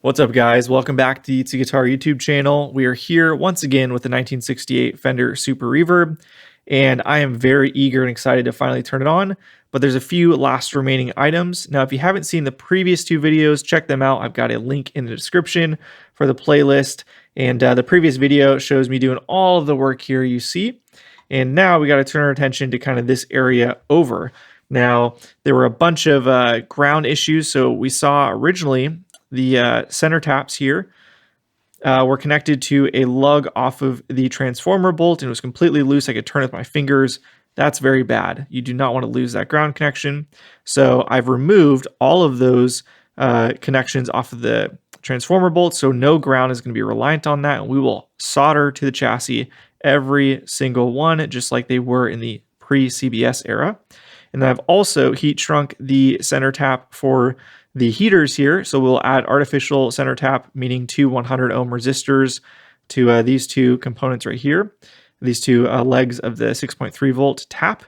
What's up, guys? Welcome back to the It's a Guitar YouTube channel. We are here once again with the 1968 Fender Super Reverb, and I am very eager and excited to finally turn it on, but there's a few last remaining items. Now, if you haven't seen the previous two videos, check them out. I've got a link in the description for the playlist, and the previous video shows me doing all of the work here you see, and now we got to turn our attention to kind of this area over. Now, there were a bunch of ground issues, so we saw originally the center taps here were connected to a lug off of the transformer bolt and it was completely loose. I could turn it with my fingers. That's very bad. You do not want to lose that ground connection. So I've removed all of those connections off of the transformer bolt, so no ground is going to be reliant on that, and we will solder to the chassis every single one, just like they were in the pre-CBS era. And then I've also heat shrunk the center tap for the heaters here, so we'll add artificial center tap, meaning two 100 ohm resistors to these two components right here, these two legs of the 6.3 volt tap.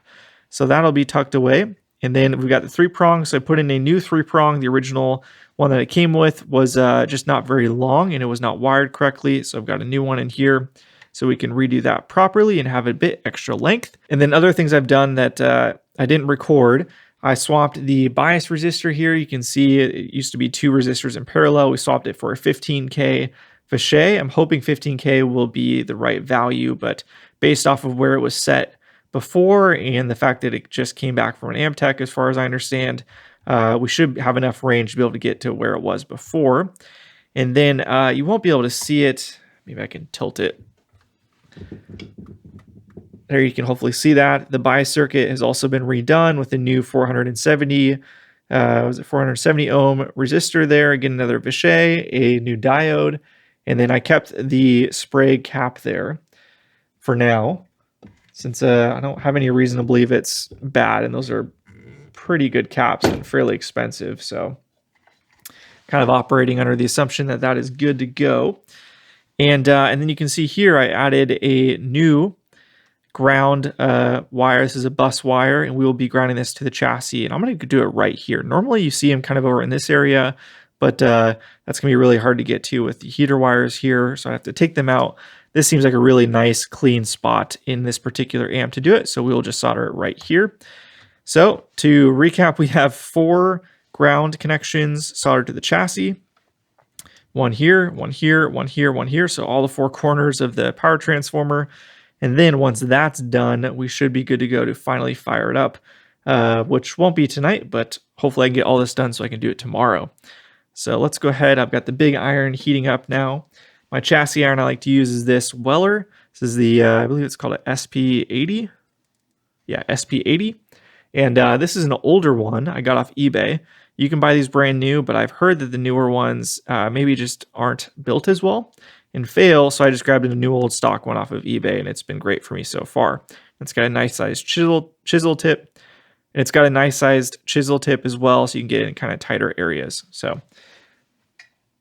So that'll be tucked away. And then we've got the 3-prong, so I put in a new 3-prong. The original one that it came with was just not very long and it was not wired correctly, so I've got a new one in here so we can redo that properly and have a bit extra length. And then other things I've done that I didn't record, I swapped the bias resistor here. You can see it used to be two resistors in parallel. We swapped it for a 15K Fichet. I'm hoping 15K will be the right value, but based off of where it was set before and the fact that it just came back from an Amtech, as far as I understand, we should have enough range to be able to get to where it was before. And then you won't be able to see it. Maybe I can tilt it. There you can hopefully see that. The bias circuit has also been redone with a new 470 ohm resistor there. Again, another Fichet, a new diode, and then I kept the spray cap there for now, since I don't have any reason to believe it's bad, and those are pretty good caps and fairly expensive, so kind of operating under the assumption that that is good to go. And then you can see here I added a new ground wire. This is a bus wire, and we will be grounding this to the chassis, and I'm going to do it right here. Normally you see them kind of over in this area, but that's going to be really hard to get to with the heater wires here, so I have to take them out. This seems like a really nice clean spot in this particular amp to do it, so we'll just solder it right here. So to recap, we have 4 ground connections soldered to the chassis. One here, one here, one here, one here, so all the 4 corners of the power transformer. And then once that's done, we should be good to go to finally fire it up, which won't be tonight, but hopefully I can get all this done so I can do it tomorrow. So let's go ahead. I've got the big iron heating up now. My chassis iron I like to use is this Weller. This is the, I believe it's called an SP80. Yeah, SP80. And this is an older one I got off eBay. You can buy these brand new, but I've heard that the newer ones maybe just aren't built as well and fail, so I just grabbed a new old stock one off of eBay, and it's been great for me so far. It's got a nice sized chisel tip, and it's got a nice sized chisel tip as well, so you can get it in kind of tighter areas. So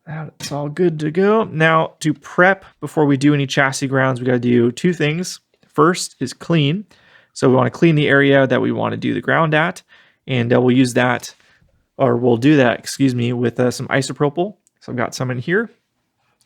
that's all good to go. Now, to prep before we do any chassis grounds, we got to do 2 things. First is clean. So we want to clean the area that we want to do the ground at, and we'll use that, or we'll do that, excuse me, with some isopropyl. So I've got some in here.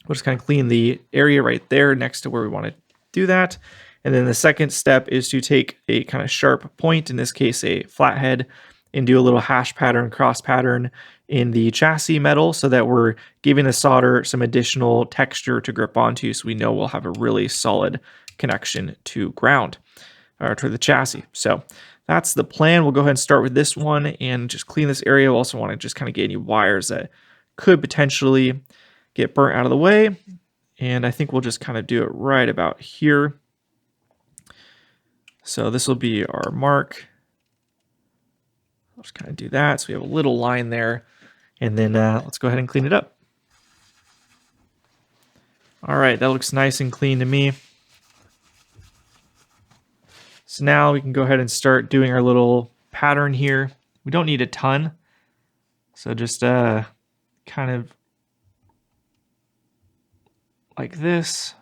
We'll just kind of clean the area right there next to where we want to do that. And then the second step is to take a kind of sharp point, in this case a flathead, and do a little hash pattern, cross pattern in the chassis metal so that we're giving the solder some additional texture to grip onto, so we know we'll have a really solid connection to ground, or to the chassis. So that's the plan. We'll go ahead and start with this one and just clean this area. We also want to just kind of get any wires that could potentially get burnt out of the way. And I think we'll just kind of do it right about here. So this will be our mark. I'll just kind of do that. So we have a little line there. And then let's go ahead and clean it up. All right, that looks nice and clean to me. So now we can go ahead and start doing our little pattern here. We don't need a ton. So just kind of like this.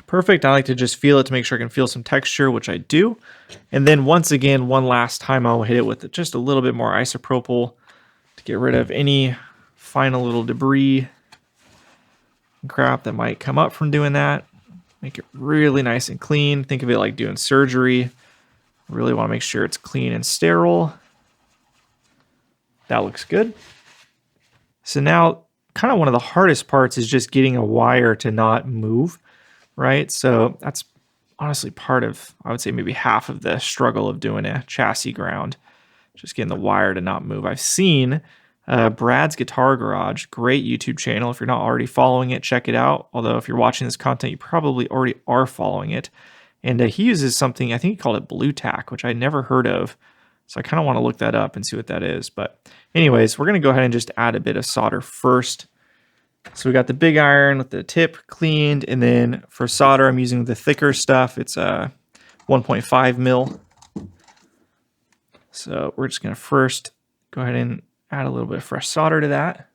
Perfect. I like to just feel it to make sure I can feel some texture, which I do. And then once again, one last time, I'll hit it with just a little bit more isopropyl to get rid of any final little debris and crap that might come up from doing that. Make it really nice and clean. Think of it like doing surgery. Really want to make sure it's clean and sterile. That looks good. So now kind of one of the hardest parts is just getting a wire to not move, right? So that's honestly part of, I would say maybe half of the struggle of doing a chassis ground, just getting the wire to not move. I've seen Brad's Guitar Garage, great YouTube channel. If you're not already following it, check it out. Although if you're watching this content, you probably already are following it. And he uses something, I think he called it Blue Tack, which I never heard of. So I kind of want to look that up and see what that is. But anyways, we're going to go ahead and just add a bit of solder first. So we got the big iron with the tip cleaned. And then for solder, I'm using the thicker stuff. It's a 1.5 mil. So we're just going to first go ahead and add a little bit of fresh solder to that.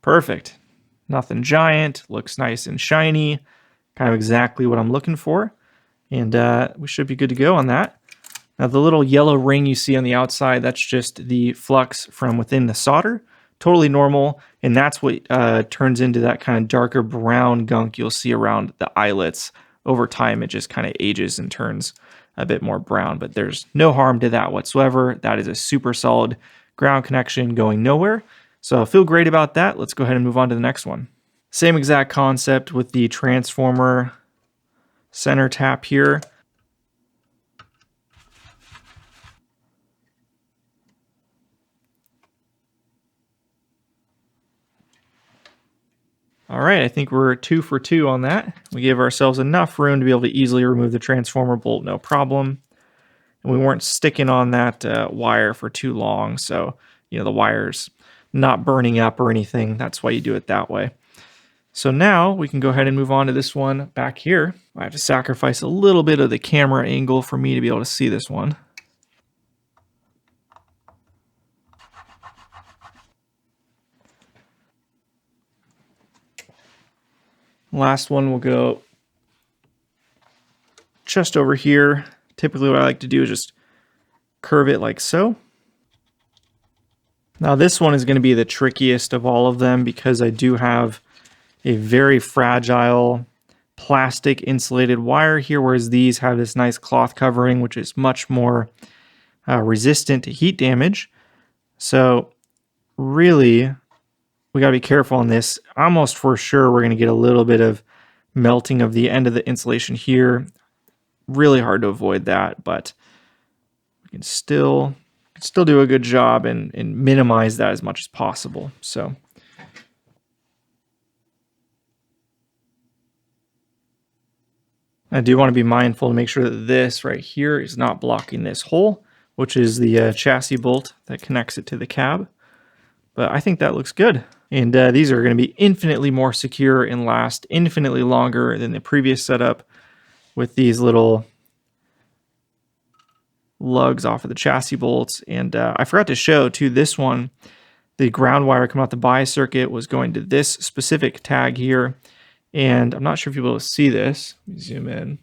Perfect. Nothing giant, looks nice and shiny, kind of exactly what I'm looking for. And we should be good to go on that. Now the little yellow ring you see on the outside, that's just the flux from within the solder. Totally normal, and that's what turns into that kind of darker brown gunk you'll see around the eyelets. Over time, it just kind of ages and turns a bit more brown, but there's no harm to that whatsoever. That is a super solid ground connection going nowhere. So I feel great about that. Let's go ahead and move on to the next one. Same exact concept with the transformer center tap here. All right, I think we're 2 for 2 on that. We gave ourselves enough room to be able to easily remove the transformer bolt, no problem. And we weren't sticking on that wire for too long, so the wire's not burning up or anything. That's why you do it that way. So now we can go ahead and move on to this one back here. I have to sacrifice a little bit of the camera angle for me to be able to see this one. Last one will go just over here. Typically what I like to do is just curve it like so. Now this one is going to be the trickiest of all of them because I do have a very fragile plastic insulated wire here, whereas these have this nice cloth covering, which is much more resistant to heat damage. So really, we gotta be careful on this. Almost for sure, we're gonna get a little bit of melting of the end of the insulation here. Really hard to avoid that, but we can still do a good job and minimize that as much as possible. So I do want to be mindful to make sure that this right here is not blocking this hole, which is the chassis bolt that connects it to the cab. But I think that looks good. And these are going to be infinitely more secure and last infinitely longer than the previous setup with these little lugs off of the chassis bolts. And I forgot to show too, this one, the ground wire coming out the bias circuit was going to this specific tag here. And I'm not sure if you'll be able to see this. Let me zoom in.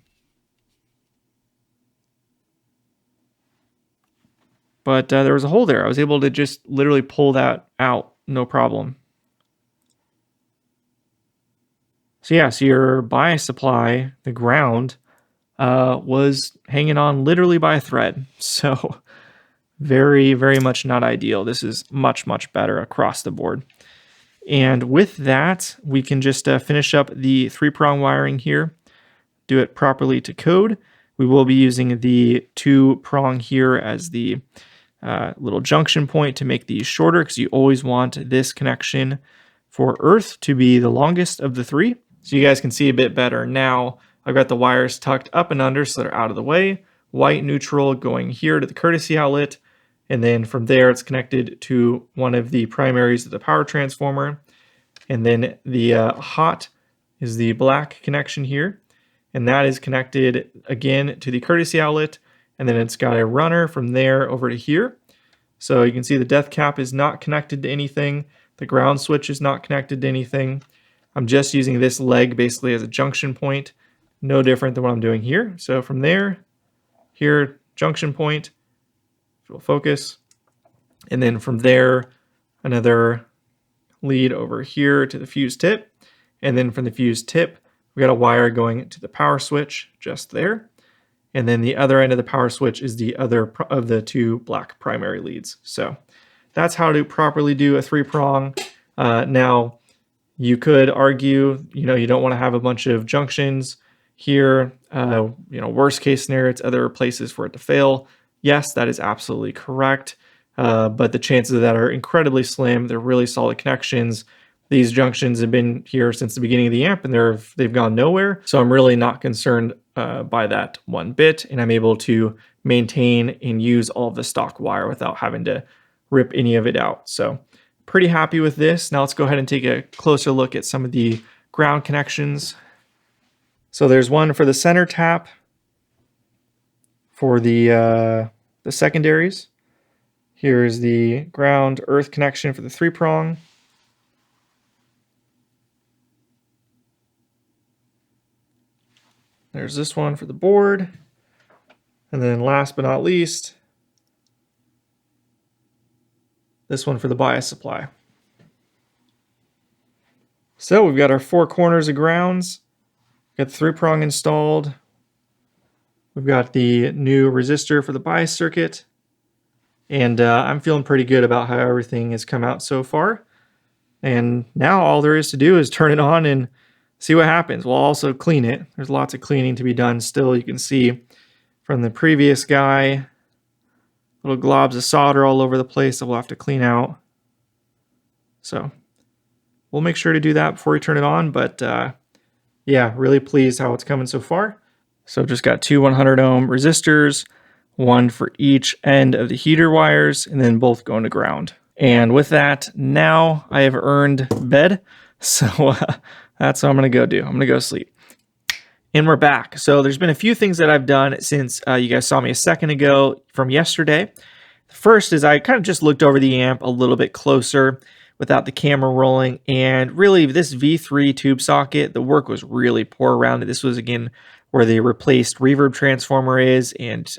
But there was a hole there. I was able to just literally pull that out, no problem. So yeah, so your bias supply, the ground, was hanging on literally by a thread. So very, very much not ideal. This is much, much better across the board. And with that, we can just finish up the 3-prong wiring here, do it properly to code. We will be using the 2-prong here as the little junction point to make these shorter, because you always want this connection for earth to be the longest of the 3. So you guys can see a bit better now. I've got the wires tucked up and under so they're out of the way. White neutral going here to the courtesy outlet, And then from there, it's connected to one of the primaries of the power transformer. And then the hot is the black connection here. And that is connected again to the courtesy outlet. And then it's got a runner from there over to here. So you can see the death cap is not connected to anything. The ground switch is not connected to anything. I'm just using this leg basically as a junction point. No different than what I'm doing here. So from there, here, junction point, we'll focus. And then from there, another lead over here to the fuse tip. And then from the fuse tip, we got a wire going to the power switch just there. And then the other end of the power switch is the other of the two black primary leads. So that's how to properly do a 3-prong. Now, you could argue, you don't want to have a bunch of junctions here. Worst case scenario, it's other places for it to fail. Yes, that is absolutely correct. But the chances of that are incredibly slim. They're really solid connections. These junctions have been here since the beginning of the amp, and they've gone nowhere. So I'm really not concerned by that one bit, and I'm able to maintain and use all of the stock wire without having to rip any of it out. So pretty happy with this. Now let's go ahead and take a closer look at some of the ground connections. So there's one for the center tap for the secondaries. Here's the ground earth connection for the 3-prong. There's this one for the board. And then last but not least, this one for the bias supply. So we've got our 4 corners of grounds. Got the 3-prong installed. We've got the new resistor for the bias circuit. And I'm feeling pretty good about how everything has come out so far. And now all there is to do is turn it on and see what happens. We'll also clean it. There's lots of cleaning to be done still. You can see from the previous guy, little globs of solder all over the place that we'll have to clean out. So we'll make sure to do that before we turn it on. But yeah, really pleased how it's coming so far. So just got 2 100 ohm resistors, one for each end of the heater wires, and then both going to ground. And with that, now I have earned bed. So that's what I'm going to go do. I'm going to go sleep. And we're back. So there's been a few things that I've done since you guys saw me a second ago from yesterday. The first is I kind of just looked over the amp a little bit closer without the camera rolling. And really, this V3 tube socket, the work was really poor around it. This was, again, where the replaced reverb transformer is. And,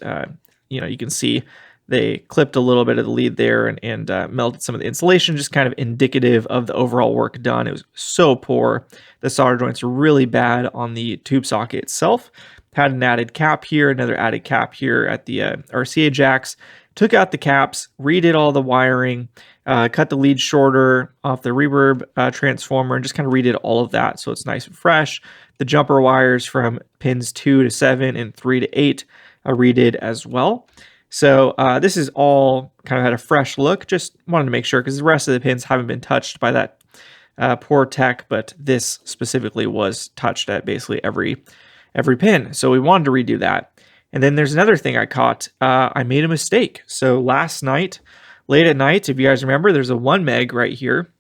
you can see they clipped a little bit of the lead there and melted some of the insulation, just kind of indicative of the overall work done. It was so poor. The solder joints are really bad on the tube socket itself. Had an added cap here, another added cap here at the RCA jacks. Took out the caps, redid all the wiring, cut the lead shorter off the reverb transformer, and just kind of redid all of that so it's nice and fresh. The jumper wires from pins 2 to 7 and 3 to 8 redid as well. So this is all kind of had a fresh look. Just wanted to make sure because the rest of the pins haven't been touched by that poor tech, but this specifically was touched at basically every pin. So we wanted to redo that. And then there's another thing I caught. I made a mistake. So last night, late at night, if you guys remember, there's a 1 meg right here.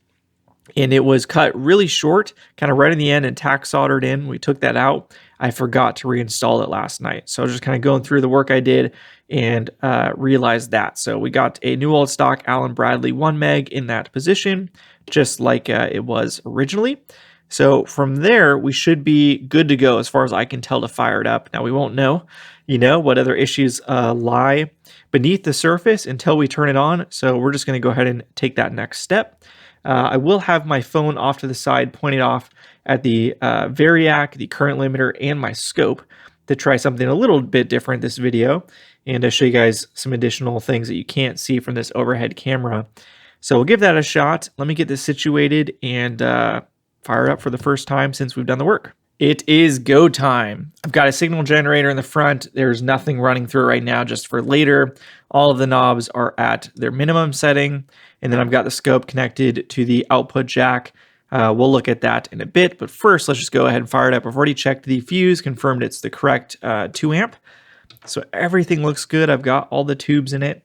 And it was cut really short, kind of right in the end and tack soldered in. We took that out. I forgot to reinstall it last night. So I was just kind of going through the work I did and realized that. So we got a new old stock Allen Bradley 1 meg in that position, just like it was originally. So from there, we should be good to go as far as I can tell to fire it up. Now, we won't know, what other issues lie beneath the surface until we turn it on. So we're just going to go ahead and take that next step. I will have my phone off to the side, pointed off at the variac, the current limiter, and my scope to try something a little bit different this video and to show you guys some additional things that you can't see from this overhead camera. So we'll give that a shot. Let me get this situated and fire it up for the first time since we've done the work. It is go time. I've got a signal generator in the front. There's nothing running through right now, just for later. All of the knobs are at their minimum setting. And then I've got the scope connected to the output jack. We'll look at that in a bit. But first, let's just go ahead and fire it up. I've already checked the fuse, confirmed it's the correct 2 amp. So everything looks good. I've got all the tubes in it.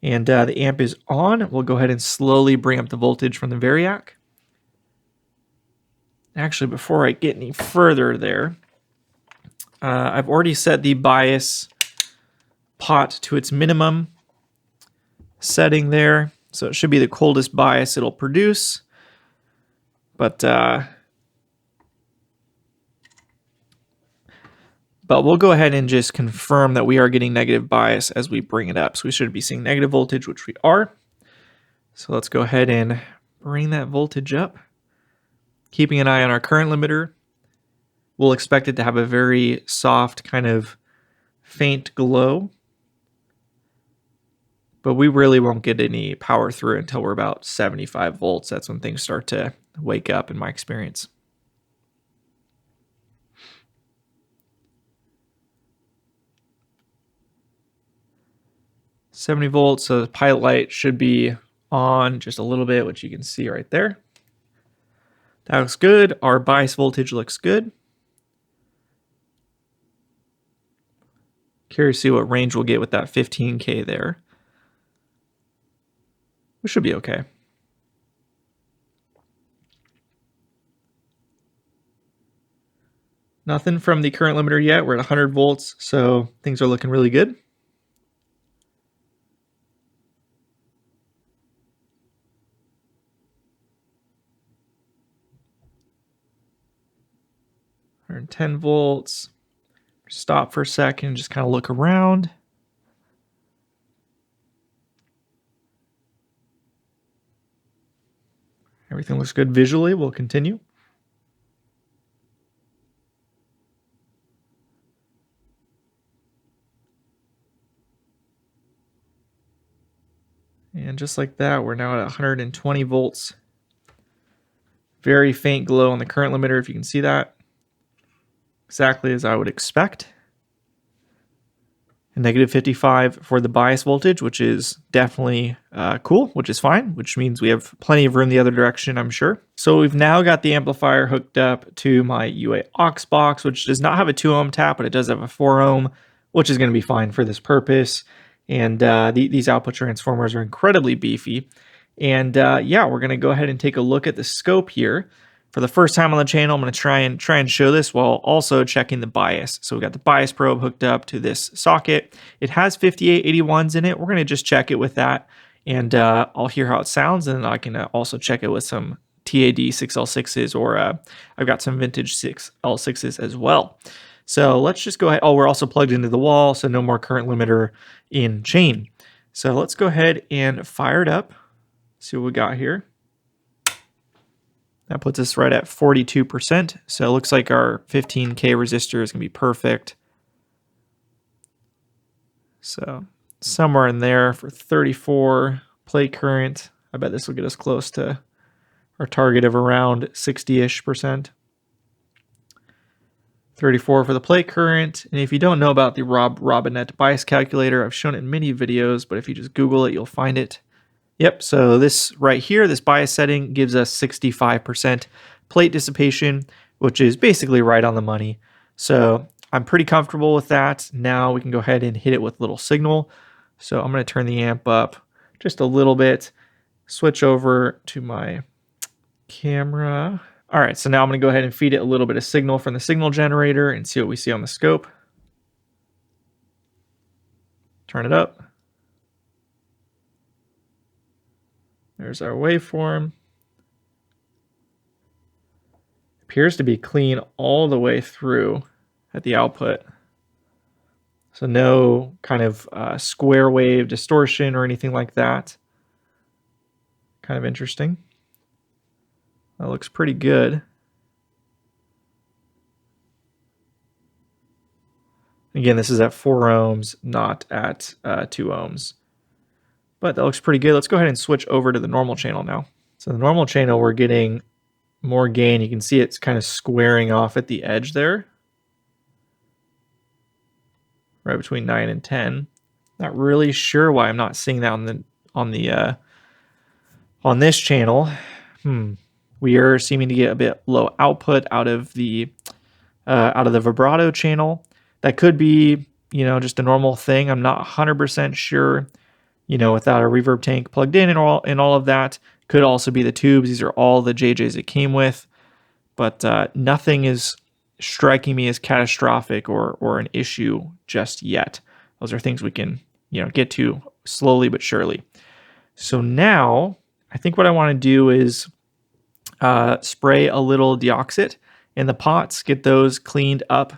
And the amp is on. We'll go ahead and slowly bring up the voltage from the variac. Actually, before I get any further there, I've already set the bias pot to its minimum setting there. So it should be the coldest bias it'll produce. But we'll go ahead and just confirm that we are getting negative bias as we bring it up. So we should be seeing negative voltage, which we are. So let's go ahead and bring that voltage up. Keeping an eye on our current limiter. We'll expect it to have a very soft kind of faint glow. But we really won't get any power through it until we're about 75 volts. That's when things start to wake up in my experience. $70 volts, so the pilot light should be on just a little bit, which you can see right there. That looks good. Our bias voltage looks good. Curious to see what range we'll get with that 15K there. We should be okay. Nothing from the current limiter yet. We're at 100 volts, so things are looking really good. And 10 volts. Stop for a second, just kind of look around. Everything looks good visually. We'll continue. And just like that, we're now at 120 volts. Very faint glow on the current limiter, if you can see that. Exactly as I would expect. And negative 55 for the bias voltage, which is definitely cool, which is fine, which means we have plenty of room the other direction, I'm sure. So we've now got the amplifier hooked up to my UA aux box, which does not have a 2 ohm tap, but it does have a 4 ohm, which is going to be fine for this purpose. And these output transformers are incredibly beefy. And yeah, we're going to go ahead and take a look at the scope here. For the first time on the channel, I'm going to try and show this while also checking the bias. So we got the bias probe hooked up to this socket. It has 5881s in it. We're going to just check it with that, and I'll hear how it sounds, and I can also check it with some TAD 6L6s, or I've got some vintage 6L6s as well. So let's just go ahead. Oh, we're also plugged into the wall, so no more current limiter in chain. So let's go ahead and fire it up. See what we got here. That puts us right at 42%. So it looks like our 15K resistor is going to be perfect. So somewhere in there for 34 plate current. I bet this will get us close to our target of around 60-ish%. 34 for the plate current. And if you don't know about the Robinette bias calculator, I've shown it in many videos, but if you just Google it, you'll find it. Yep, so this right here, this bias setting gives us 65% plate dissipation, which is basically right on the money. So I'm pretty comfortable with that. Now we can go ahead and hit it with little signal. So I'm going to turn the amp up just a little bit, switch over to my camera. All right, so now I'm going to go ahead and feed it a little bit of signal from the signal generator and see what we see on the scope. Turn it up. There's our waveform. Appears to be clean all the way through at the output. So no kind of square wave distortion or anything like that. Kind of interesting. That looks pretty good. Again, this is at 4 ohms, not at 2 ohms. But that looks pretty good. Let's go ahead and switch over to the normal channel now. So the normal channel, we're getting more gain. You can see it's kind of squaring off at the edge there. Right between 9 and 10. Not really sure why I'm not seeing that on this channel. We are seeming to get a bit low output out of the vibrato channel. That could be, you know, just a normal thing. I'm not 100% sure. without a reverb tank plugged in and all of that. Could also be the tubes. These are all the JJs it came with, but nothing is striking me as catastrophic or an issue just yet. Those are things we can get to slowly but surely. So now I think what I want to do is spray a little deoxit in the pots, get those cleaned up,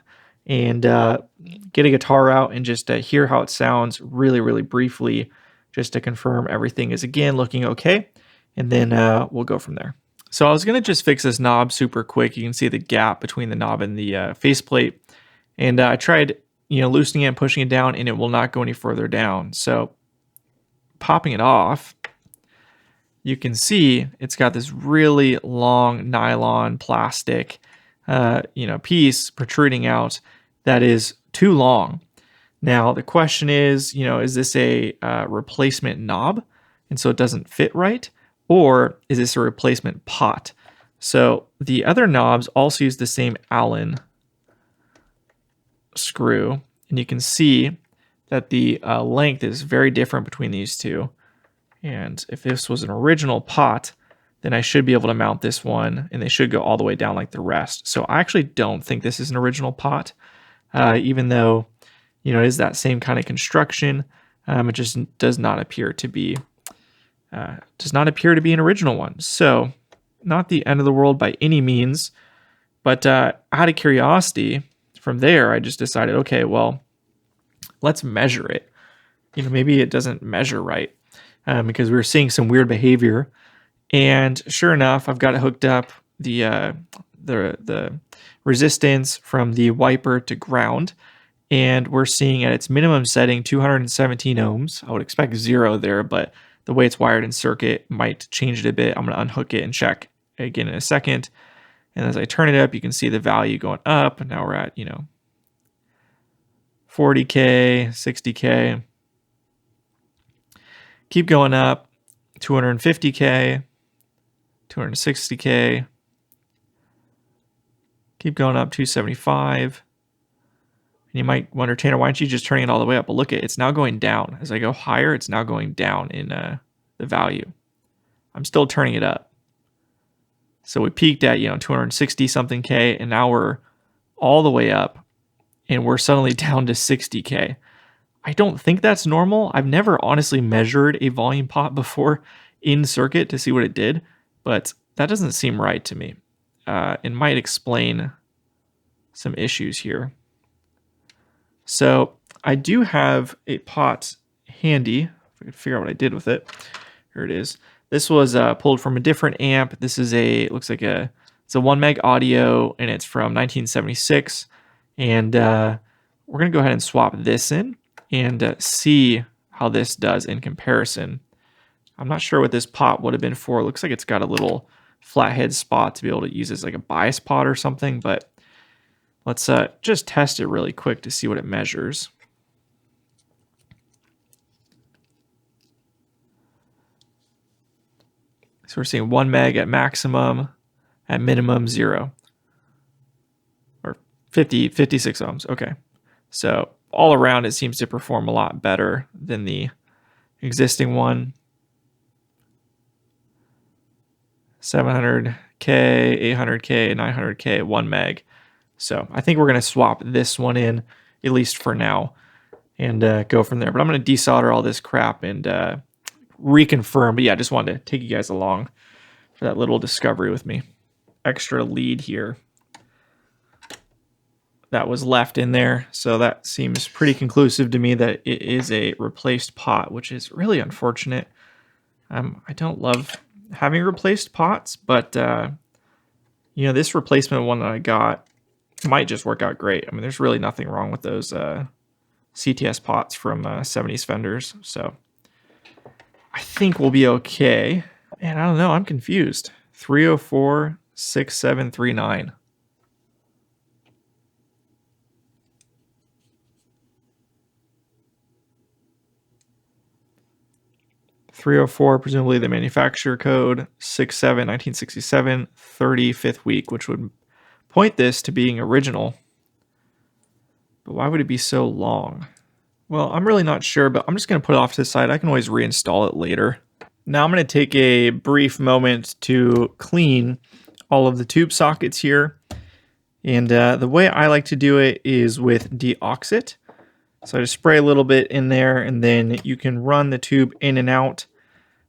and get a guitar out and just hear how it sounds really, really briefly, just to confirm everything is again looking okay, and then we'll go from there. So I was going to just fix this knob super quick. You can see the gap between the knob and the faceplate, and I tried loosening it and pushing it down, and it will not go any further down. So popping it off, you can see it's got this really long nylon plastic piece protruding out that is too long. Now the question is this a replacement knob and so it doesn't fit right, or is this a replacement pot? So the other knobs also use the same Allen screw, and you can see that the length is very different between these two. And if this was an original pot, then I should be able to mount this one, and they should go all the way down like the rest. So I actually don't think this is an original pot, even though it is that same kind of construction. It just does not appear to be an original one. So not the end of the world by any means, but out of curiosity, from there I just decided, okay, well, let's measure it. Maybe it doesn't measure right. Because we were seeing some weird behavior, and sure enough, I've got it hooked up, the resistance from the wiper to ground, and we're seeing at its minimum setting 217 ohms. I would expect 0 there, but the way it's wired in circuit might change it a bit. I'm going to unhook it and check again in a second. And as I turn it up, you can see the value going up, and now we're at 40K, 60K. Keep going up, 250K, 260K. Keep going up, 275. And you might wonder, Tanner, why aren't you just turning it all the way up? But look, it's now going down. As I go higher, it's now going down in the value. I'm still turning it up. So we peaked at 260 something K, and now we're all the way up, and we're suddenly down to 60K. I don't think that's normal. I've never honestly measured a volume pot before in circuit to see what it did, but that doesn't seem right to me. It might explain some issues here. So I do have a pot handy. If I could figure out what I did with it. Here it is. This was pulled from a different amp. This is it's a 1 meg audio, and it's from 1976. And we're going to go ahead and swap this in and see how this does in comparison. I'm not sure what this pot would have been for. It looks like it's got a little flathead spot to be able to use as like a bias pot or something, but let's just test it really quick to see what it measures. So we're seeing 1 meg at maximum, at minimum 0. Or 56 ohms, okay. So all around, it seems to perform a lot better than the existing one. 700K, 800K, 900K, 1 meg. So I think we're going to swap this one in, at least for now, and go from there. But I'm going to desolder all this crap and reconfirm. But yeah, I just wanted to take you guys along for that little discovery with me. Extra lead here that was left in there. So that seems pretty conclusive to me that it is a replaced pot, which is really unfortunate. I don't love having replaced pots, but this replacement one that I got might just work out great. I mean, there's really nothing wrong with those CTS pots from 70s Fenders. So I think we'll be okay. And I don't know, I'm confused. 304, 6739. 304, presumably the manufacturer code, 67, 1967, 35th week, which would point this to being original. But why would it be so long? Well, I'm really not sure, but I'm just going to put it off to the side. I can always reinstall it later. Now I'm going to take a brief moment to clean all of the tube sockets here. And the way I like to do it is with deoxit. So I just spray a little bit in there, and then you can run the tube in and out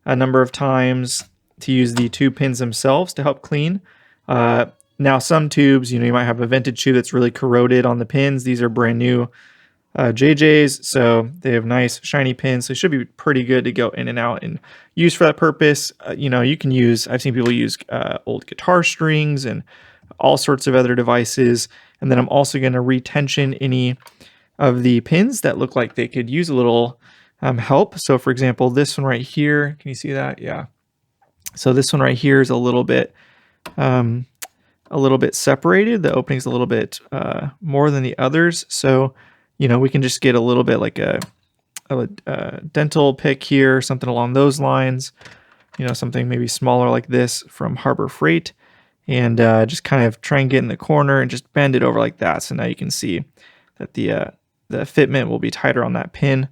a number of times to use the tube pins themselves to help clean. Now some tubes, you might have a vintage tube that's really corroded on the pins. These are brand new JJs, so they have nice shiny pins, so it should be pretty good to go in and out and use for that purpose. You can use, I've seen people use old guitar strings and all sorts of other devices. And then I'm also going to retension any of the pins that look like they could use a little help. So for example, this one right here, can you see that? Yeah. So this one right here is a little bit separated. The opening's a little bit more than the others. So, we can just get a little bit like a dental pick here, something along those lines, something maybe smaller like this from Harbor Freight, and just kind of try and get in the corner and just bend it over like that. So now you can see that the fitment will be tighter on that pin.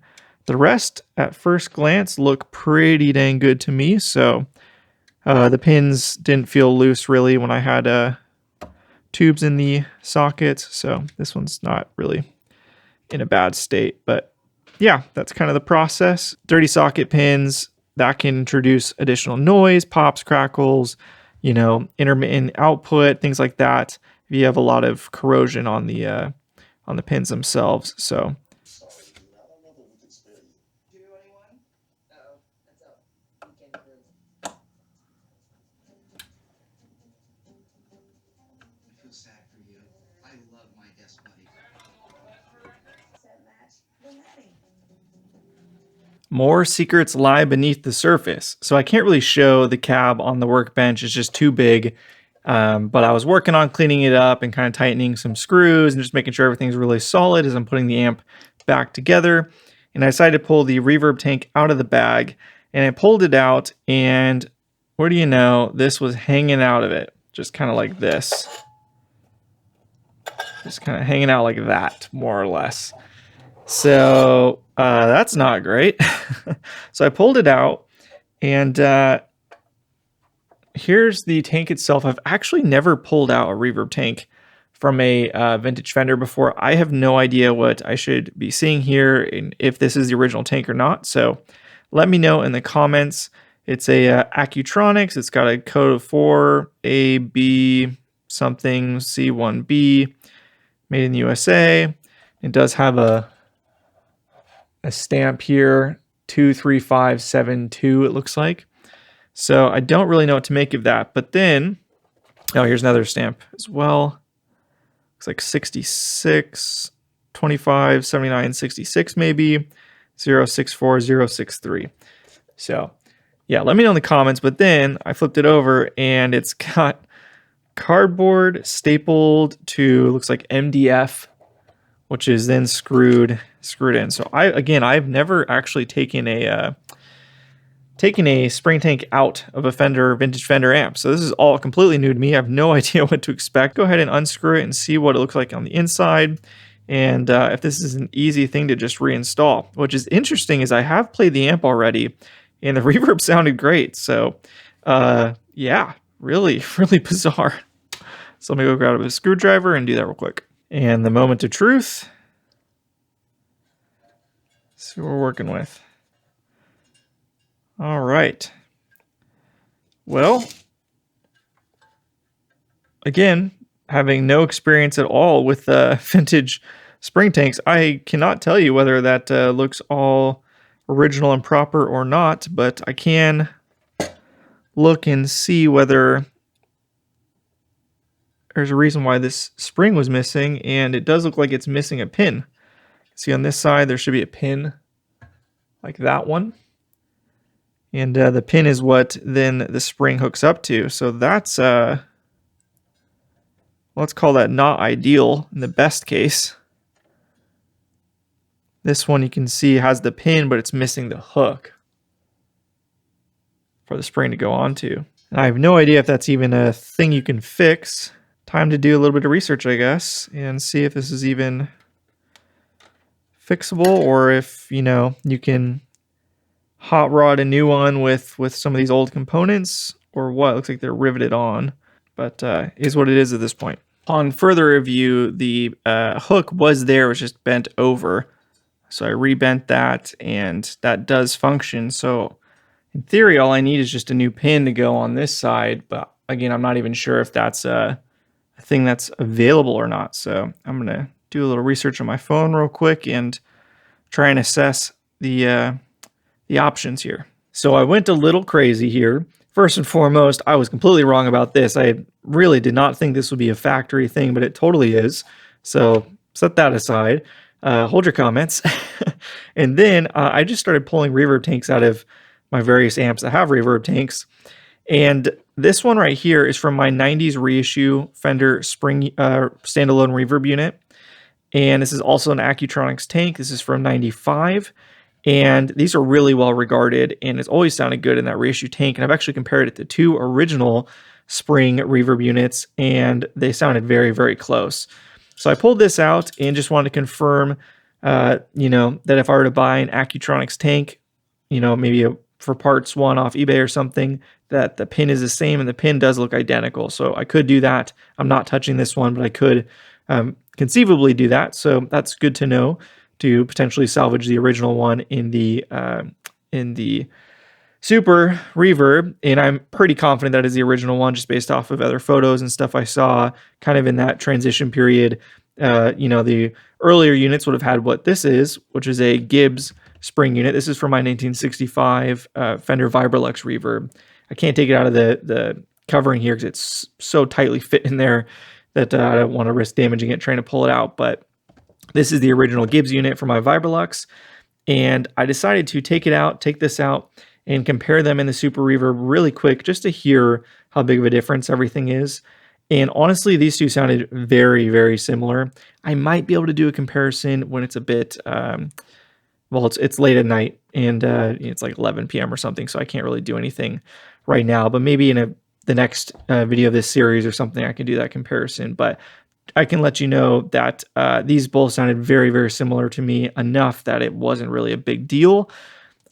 The rest at first glance look pretty dang good to me. So the pins didn't feel loose really when I had tubes in the sockets. So this one's not really in a bad state, but yeah, that's kind of the process. Dirty socket pins, that can introduce additional noise, pops, crackles, intermittent output, things like that, if you have a lot of corrosion on the pins themselves. So more secrets lie beneath the surface. So I can't really show the cab on the workbench. It's just too big. But I was working on cleaning it up and kind of tightening some screws and just making sure everything's really solid as I'm putting the amp back together. And I decided to pull the reverb tank out of the bag, and I pulled it out, and what do you know, this was hanging out of it, just kind of like this. Just kind of hanging out like that, more or less. So that's not great. So I pulled it out, and here's the tank itself. I've actually never pulled out a reverb tank from a vintage Fender before. I have no idea what I should be seeing here and if this is the original tank or not. So let me know in the comments. It's a Accutronics. It's got a code of 4AB something C1B, made in the USA. It does have a stamp here, 23572 it looks like. So I don't really know what to make of that. But then, oh, here's another stamp as well. Looks like 66, 25, 79, 66 maybe, 064063. So yeah, let me know in the comments. But then I flipped it over and it's got cardboard stapled to, looks like MDF, which is then screwed in. So I've never actually taken a spring tank out of a vintage Fender amp. So this is all completely new to me. I have no idea what to expect. Go ahead and unscrew it and see what it looks like on the inside. And if this is an easy thing to just reinstall. Which is interesting is I have played the amp already and the reverb sounded great. So yeah, really, really bizarre. So let me go grab a screwdriver and do that real quick. And the moment of truth. Let's see what we're working with. All right. Well, again, having no experience at all with vintage spring tanks, I cannot tell you whether that looks all original and proper or not, but I can look and see whether there's a reason why this spring was missing, and it does look like it's missing a pin. See on this side, there should be a pin like that one. And the pin is what then the spring hooks up to. So that's, let's call that not ideal in the best case. This one you can see has the pin, but it's missing the hook for the spring to go onto. And I have no idea if that's even a thing you can fix. Time to do a little bit of research, I guess, and see if this is even fixable, or if you can hot rod a new one with some of these old components, or what. Looks like they're riveted on, but is what it is at this point. On further review, the hook was there, it was just bent over. So I rebent that, and that does function. So in theory, all I need is just a new pin to go on this side. But again, I'm not even sure if that's a thing that's available or not. So I'm going to do a little research on my phone real quick and try and assess the options here. So I went a little crazy here. First and foremost, I was completely wrong about this. I really did not think this would be a factory thing, but it totally is. So set that aside. Hold your comments. And then I just started pulling reverb tanks out of my various amps that have reverb tanks. And this one right here is from my 90s reissue Fender Spring standalone reverb unit. And this is also an Accutronics tank. This is from 95. And these are really well regarded, and it's always sounded good in that reissue tank. And I've actually compared it to two original Spring reverb units, and they sounded very, very close. So I pulled this out and just wanted to confirm, that if I were to buy an Accutronics tank, maybe for parts one off eBay or something, that the pin is the same, and the pin does look identical. So I could do that. I'm not touching this one, but I could conceivably do that. So that's good to know, to potentially salvage the original one in the Super Reverb, and I'm pretty confident that is the original one, just based off of other photos and stuff I saw kind of in that transition period. The earlier units would have had what this is, which is a Gibbs spring unit. This is from my 1965 Fender Vibrolux Reverb. I can't take it out of the covering here because it's so tightly fit in there that I don't want to risk damaging it trying to pull it out. But this is the original Gibbs unit for my Vibrolux, and I decided to take this out, and compare them in the Super Reverb really quick, just to hear how big of a difference everything is. And honestly, these two sounded very, very similar. I might be able to do a comparison when it's a bit, it's late at night, and it's like 11 p.m. or something, so I can't really do anything right now. But maybe in the next video of this series or something, I can do that comparison. But I can let you know that these both sounded very, very similar to me, enough that it wasn't really a big deal.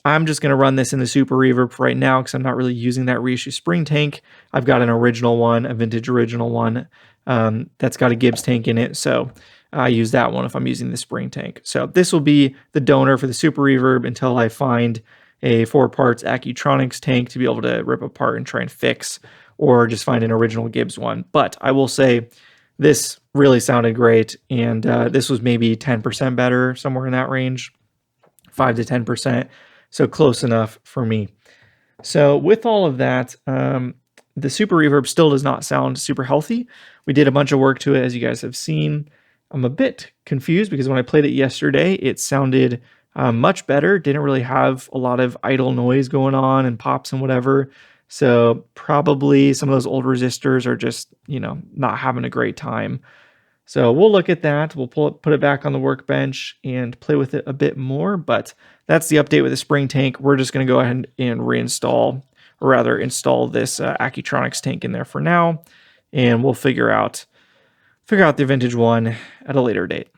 I'm just going to run this in the Super Reverb for right now because I'm not really using that reissue spring tank. I've got an original one, a vintage original one, that's got a Gibbs tank in it. So I use that one if I'm using the spring tank. So this will be the donor for the Super Reverb until I find a 4-parts Accutronics tank to be able to rip apart and try and fix, or just find an original Gibbs one. But I will say this really sounded great, and this was maybe 10% better, somewhere in that range, 5 to 10%. So close enough for me. So with all of that, the Super Reverb still does not sound super healthy. We did a bunch of work to it, as you guys have seen. I'm a bit confused because when I played it yesterday, it sounded much better. Didn't really have a lot of idle noise going on and pops and whatever. So probably some of those old resistors are just, not having a great time. So we'll look at that. We'll put it back on the workbench and play with it a bit more, but that's the update with the spring tank. We're just going to go ahead and reinstall, or rather install this Accutronics tank in there for now, and we'll figure out the vintage one at a later date.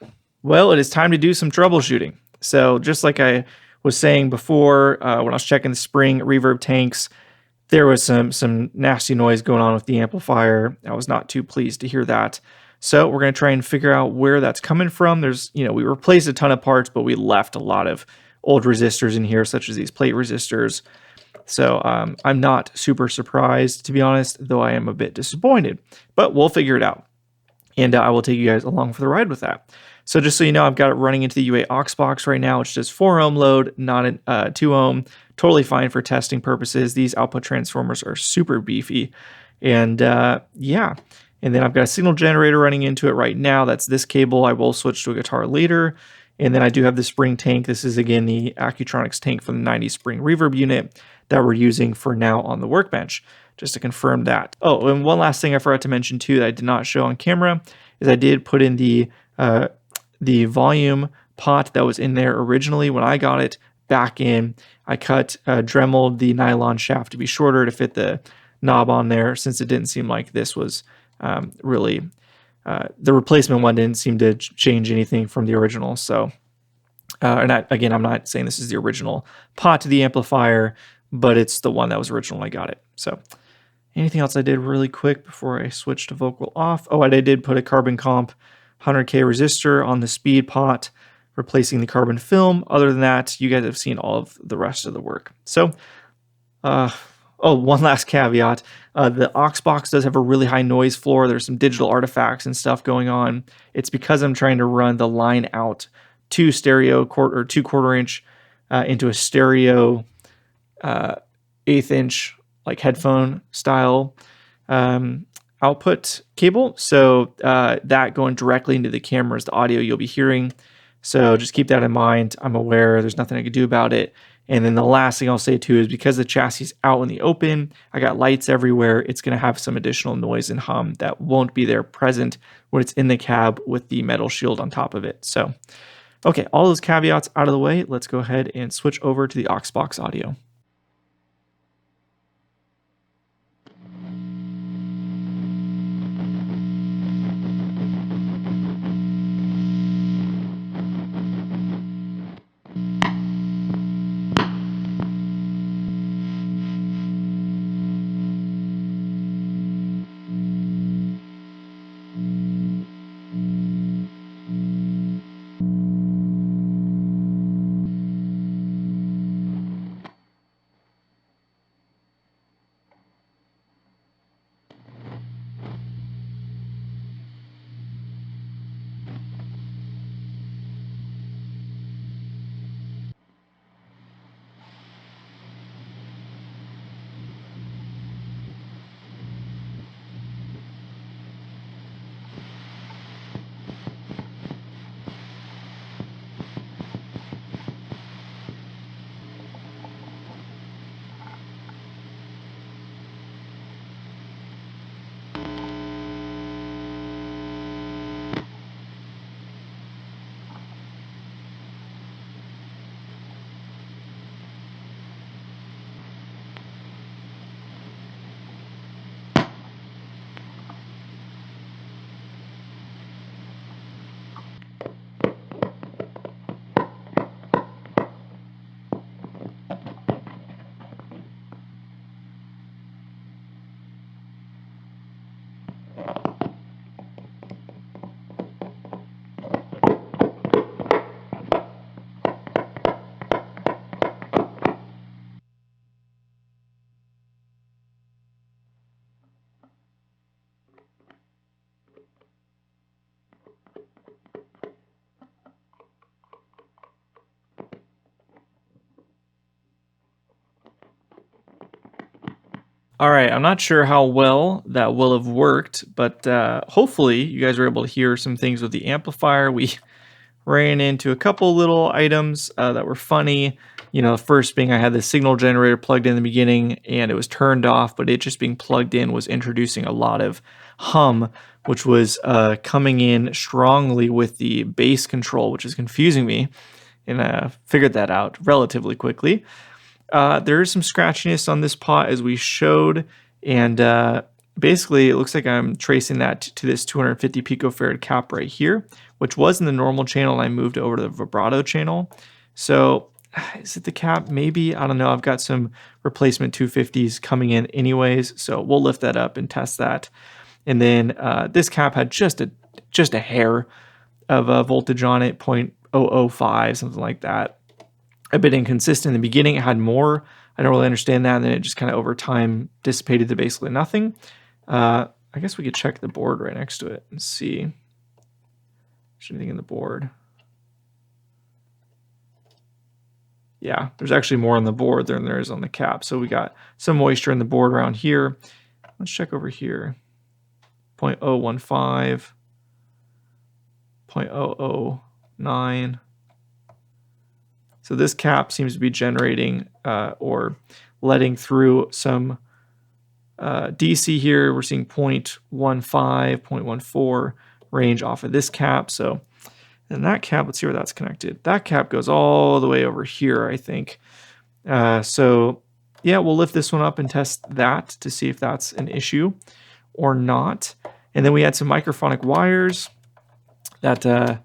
Well, it is time to do some troubleshooting. So just like I was saying before, when I was checking the spring reverb tanks, there was some nasty noise going on with the amplifier. I was not too pleased to hear that. So we're going to try and figure out where that's coming from. There's, we replaced a ton of parts, but we left a lot of old resistors in here, such as these plate resistors. So I'm not super surprised, to be honest, though I am a bit disappointed. But we'll figure it out, and I will take you guys along for the ride with that. So just so you know, I've got it running into the UA aux box right now, which does 4 ohm load, not a 2 ohm. Totally fine for testing purposes. These output transformers are super beefy. And yeah. And then I've got a signal generator running into it right now. That's this cable. I will switch to a guitar later. And then I do have the spring tank. This is, again, the Accutronics tank from the 90s spring reverb unit that we're using for now on the workbench, just to confirm that. Oh, and one last thing I forgot to mention, too, that I did not show on camera, is I did put in the volume pot that was in there originally when I got it back in. I dremeled the nylon shaft to be shorter to fit the knob on there, since it didn't seem like this was really, the replacement one didn't seem to change anything from the original. So Again, I'm not saying this is the original pot to the amplifier, but it's the one that was original when I got it. So anything else I did really quick before I switched to vocal off? Oh, I did put a carbon comp 100K resistor on the speed pot, replacing the carbon film. Other than that, you guys have seen all of the rest of the work. So, one last caveat. The aux box does have a really high noise floor. There's some digital artifacts and stuff going on. It's because I'm trying to run the line out to stereo 2/4 inch into a stereo 1/8 inch like headphone style output cable. So that going directly into the camera is the audio you'll be hearing. So just keep that in mind. I'm aware there's nothing I can do about it. And then the last thing I'll say too is because the chassis is out in the open, I got lights everywhere, it's going to have some additional noise and hum that won't be there present when it's in the cab with the metal shield on top of it. So, okay, all those caveats out of the way, let's go ahead and switch over to the aux box audio. All right, I'm not sure how well that will have worked, but hopefully you guys were able to hear some things with the amplifier. We ran into a couple little items that were funny. You know, first being I had the signal generator plugged in the beginning and it was turned off, but it just being plugged in was introducing a lot of hum, which was coming in strongly with the bass control, which is confusing me. And figured that out relatively quickly. There is some scratchiness on this pot as we showed, and basically it looks like I'm tracing that to this 250 picofarad cap right here, which was in the normal channel, and I moved over to the vibrato channel. So is it the cap? Maybe, I don't know. I've got some replacement 250s coming in anyways, so we'll lift that up and test that. And then this cap had just a hair of a voltage on it, 0.005, something like that. A bit inconsistent in the beginning. It had more. I don't really understand that. And then it just kind of over time dissipated to basically nothing. I guess we could check the board right next to it and see if there's anything in the board. Yeah, there's actually more on the board than there is on the cap. So we got some moisture in the board around here. Let's check over here. 0.015, 0.009. So this cap seems to be generating or letting through some DC here. We're seeing 0.15, 0.14 range off of this cap. So, and that cap, let's see where that's connected. That cap goes all the way over here, I think. So yeah, we'll lift this one up and test that to see if that's an issue or not. And then we had some microphonic wires that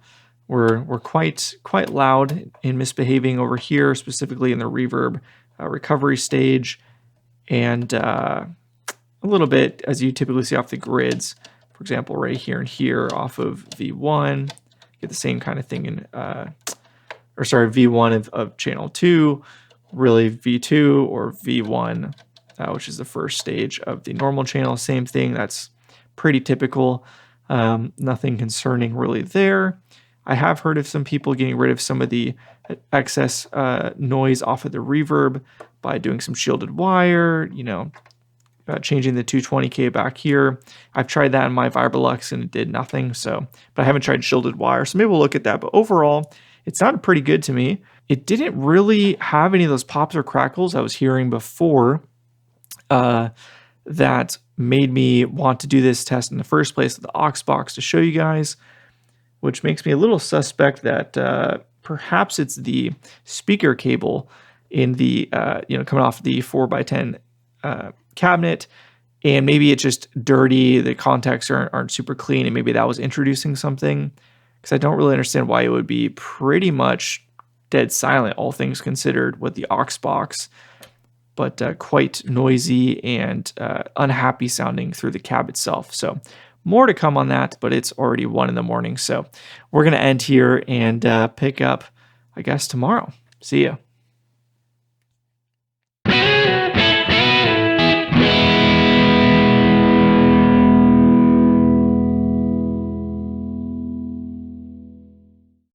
were quite loud and misbehaving over here, specifically in the reverb recovery stage, and a little bit as you typically see off the grids. For example, right here and here off of V1, get the same kind of thing in, V1 of channel 2, really V2 or V1, which is the first stage of the normal channel. Same thing, that's pretty typical. Nothing concerning really there. I have heard of some people getting rid of some of the excess noise off of the reverb by doing some shielded wire, changing the 220K back here. I've tried that in my Vibrolux and it did nothing, but I haven't tried shielded wire, so maybe we'll look at that. But overall, it sounded pretty good to me. It didn't really have any of those pops or crackles I was hearing before that made me want to do this test in the first place with the aux box to show you guys, which makes me a little suspect that perhaps it's the speaker cable in the, coming off the 4x10 cabinet, and maybe it's just dirty, the contacts aren't super clean, and maybe that was introducing something, because I don't really understand why it would be pretty much dead silent, all things considered, with the aux box, but quite noisy and unhappy sounding through the cab itself. So more to come on that, but it's already 1 in the morning, so we're going to end here and pick up, I guess, tomorrow. See ya.